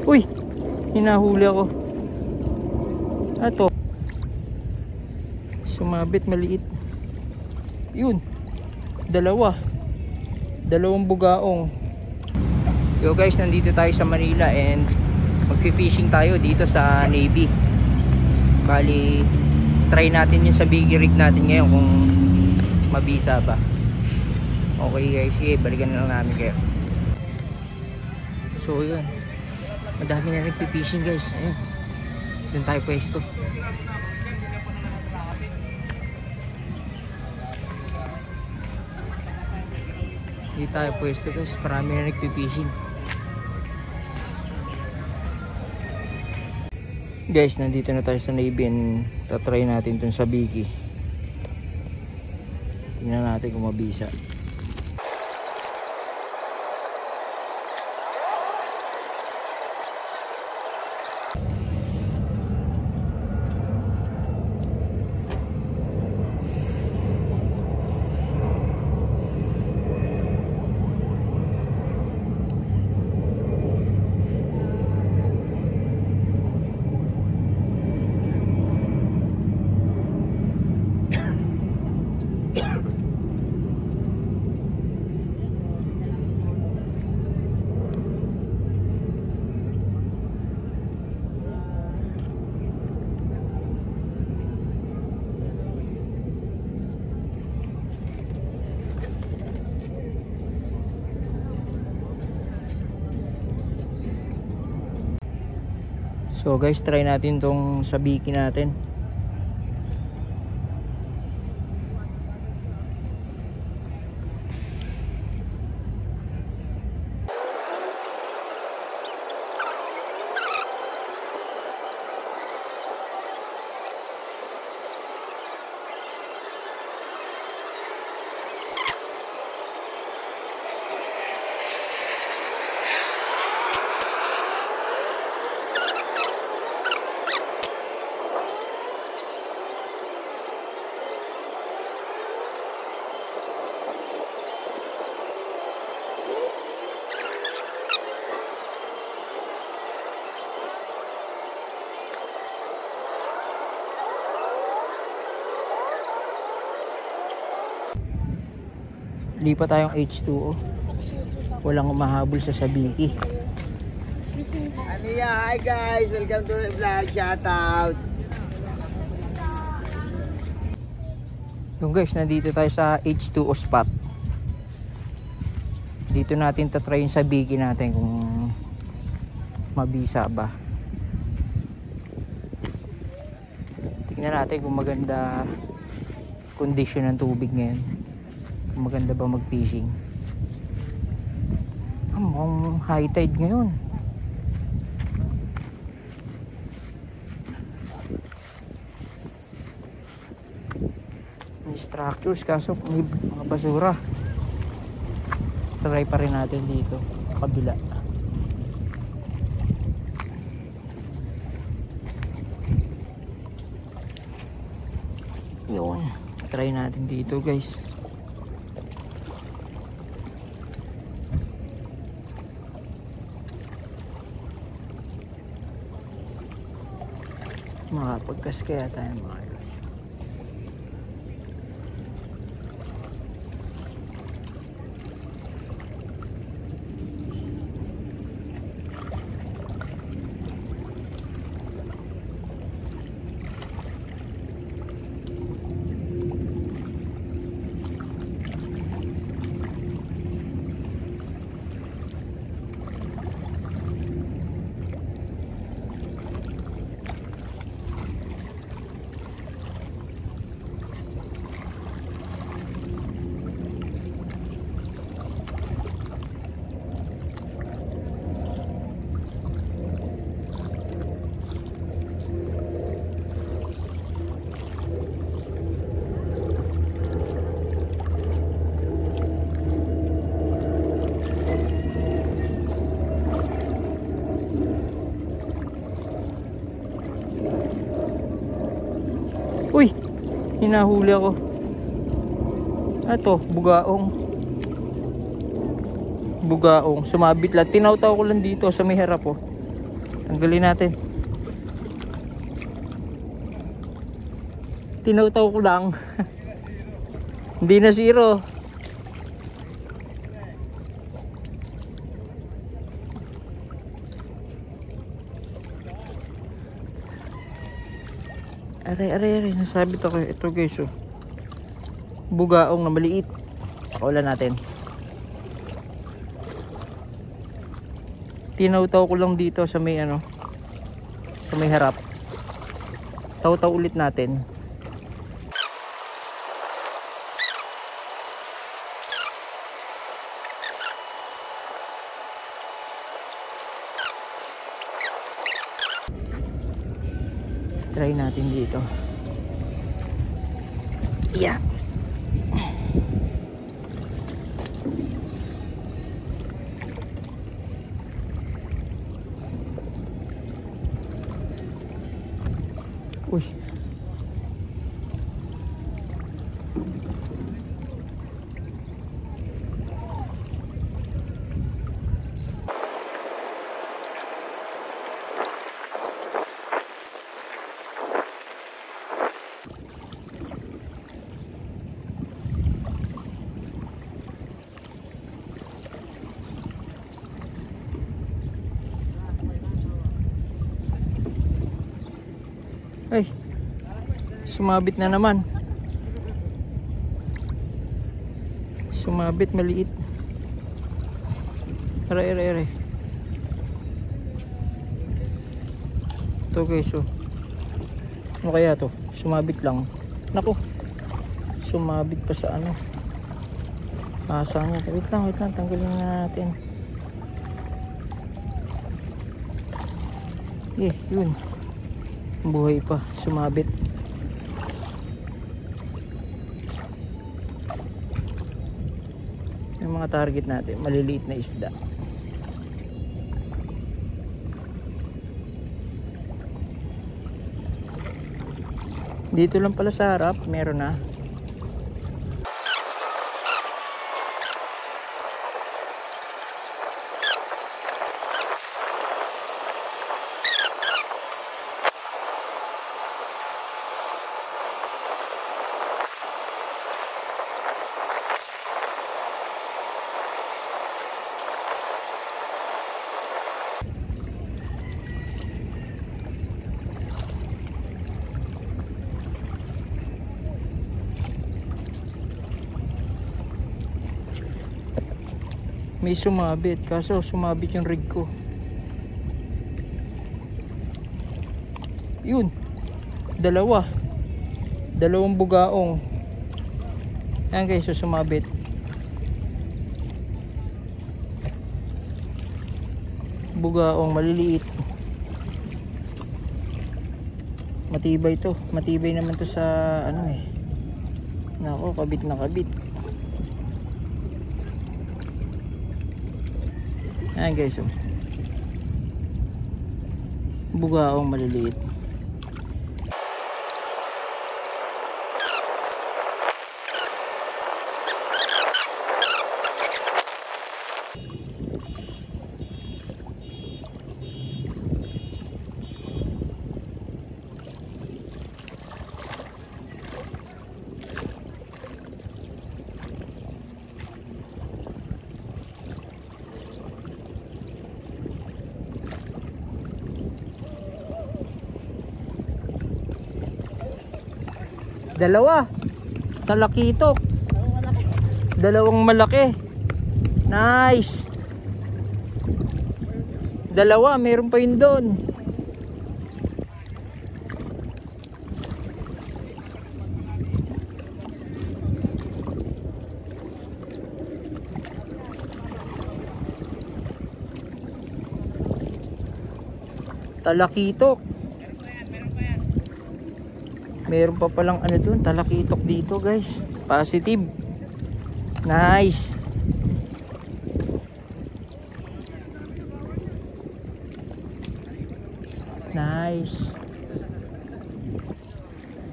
Uy, hinahuli ako. Ato. Sumabit maliit. Yun. Dalawang bugaong. Yo guys, nandito tayo sa Manila and magfi-fishing tayo dito sa Navy. Bali, try natin yung sa biggie rig natin ngayon kung mabisa ba. Okay guys, sige, balikan na lang namin kayo. So yun, madami na nagpi-fishing guys. Ayun, doon tayo pwesto. Dito tayo pwesto guys, marami na nagpi-fishing. Guys, nandito na tayo sa Navy and tatry natin dun sa biggie. Tingnan natin kung mabisa. So guys, try natin tong sa biggie natin. Lipat tayong H2O. Walang umahabol sa sabiki. Ano yan? Hi guys! Welcome to the vlog. Shout out! Yung guys, nandito tayo sa H2O spot. Dito natin tatry yung sabiki natin kung mabisa ba. Tingnan natin kung maganda condition ng tubig ngayon. Maganda ba mag-fishing? Mukhang high tide ngayon. May structures kaso may mga basura. Try pa rin natin dito kabila. Yun, try natin dito guys. Makapagkas kaya tayo mga guys. Uy, hinahuli ako. Ito, bugaong. Sumabit lang. Tinawtaw ko lang dito sa may harap oh. Tanggalin natin. Tinutaw ko lang. Hindi na zero. Aray, nasabit ako. Ito guys, oh. Bugaong na maliit. Pakawalan natin. Tinaw-taw ko lang dito sa may ano, sa may harap. Taw-taw ulit natin. Try natin dito. Yeah. Uy. Ay, sumabit na naman. Sumabit, maliit. Aray. Ito guys, oh. Ano kaya to? Sumabit lang. Naku, sumabit pa sa ano. Asang niya. Wait lang, tanggalin na natin. Yun. Buhay pa, sumabit. Yung mga target natin, maliliit na isda. Dito lang pala sa harap, meron na. May sumabit, kaso sumabit yung rig ko. Yun, dalawang bugaong. Ayan guys, so sumabit. Bugaong maliliit. Matibay to, matibay naman to sa ano eh. Nako, kabit na kabit. Ayan guys, oh. Bugaong maliliit. Dalawa. Talakitok. Dalawang malaki. Nice. Dalawa, meron pa yun doon. Talakitok. Meron pa palang ano dun, talakitok dito guys. Positive. Nice.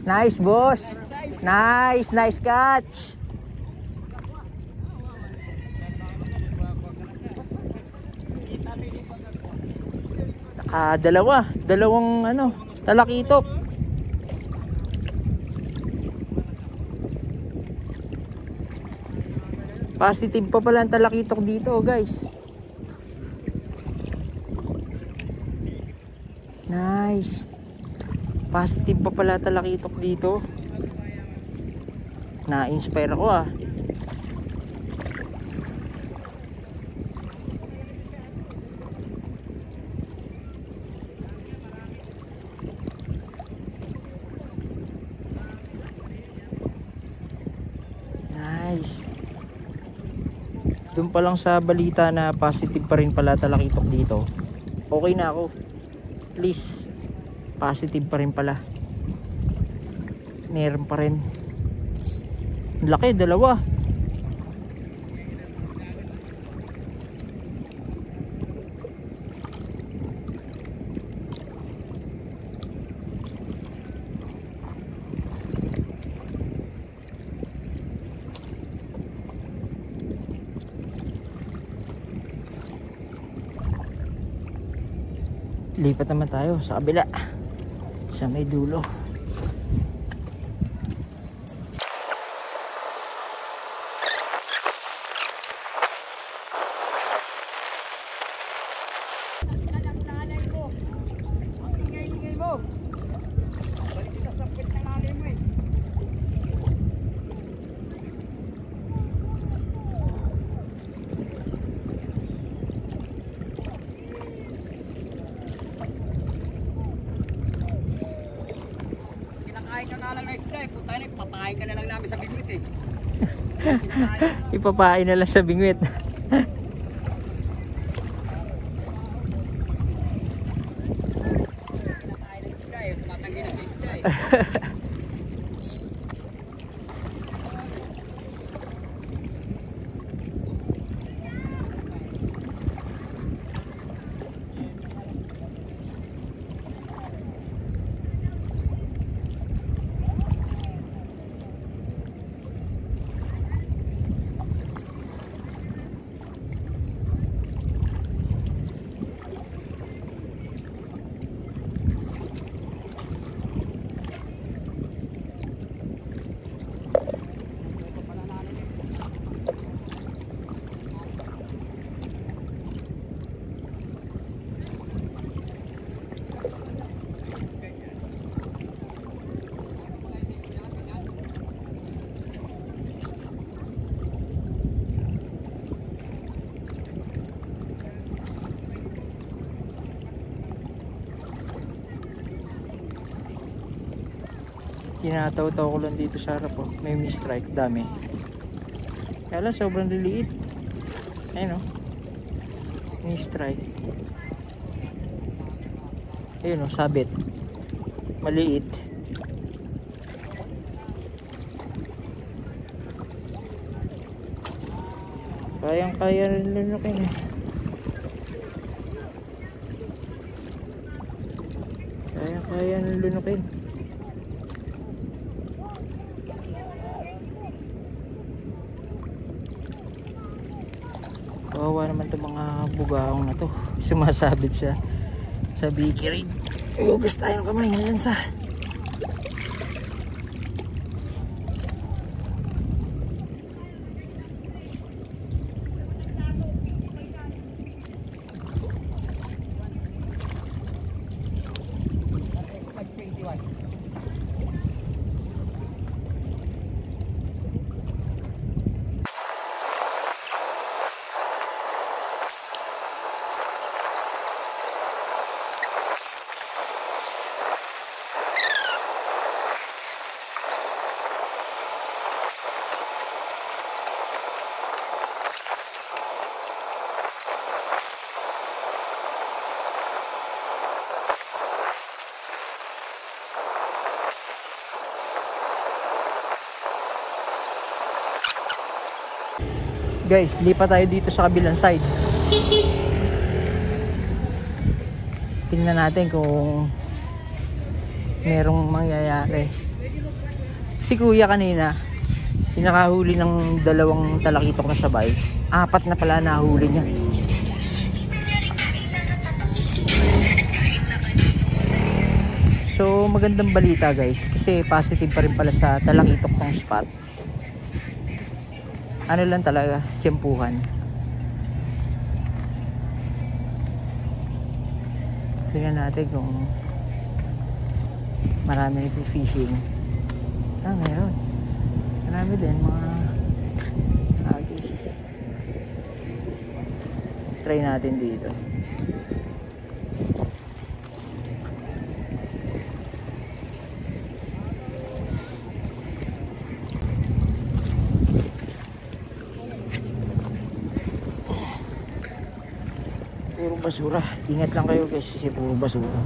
Nice boss. Nice catch. Dalawang ano, talakitok. Positive pa pala ang talakitok dito, guys. Nice. Positive pa pala talakitok dito. Na-inspire ako ah. Nice. Doon pa lang sa balita na positive pa rin pala talakitok dito, okay na ako. At least positive pa rin pala. Meron pa rin. Laki, dalawa. Lipat naman tayo sa kabila, sa may dulo. Papain ka na lang namin sa bingwit eh. Ipapain na lang sa bingwit. Tinataw-taw ko lang dito sa harap, oh. May mistrike, dami. Kaya lang sobrang liliit. Ayun, oh. Mistrike. Ayun, oh, sabit. Maliit. Kayang-kaya rin lunukin eh. Kayang-kaya rin lunukin. Kawawa naman itong mga bugaong na to. Sumasabit siya sa bikiri. Hugas tayo ng kamay ng lansa. Guys, lipat tayo dito sa kabilang side. Tingnan natin kung merong mangyayari. Si kuya kanina, pinakahuli ng dalawang talakitok na sabay. 4 na pala nahuli niya. So magandang balita guys, kasi positive pa rin pala sa Talakitok tong spot. Ano lang talaga, tiyempuhan. Tingnan natin kung marami nagpi-fishing. Meron. Marami din mga agis. Try natin dito. Puro basura. Ingat lang kayo guys kasi puro basura.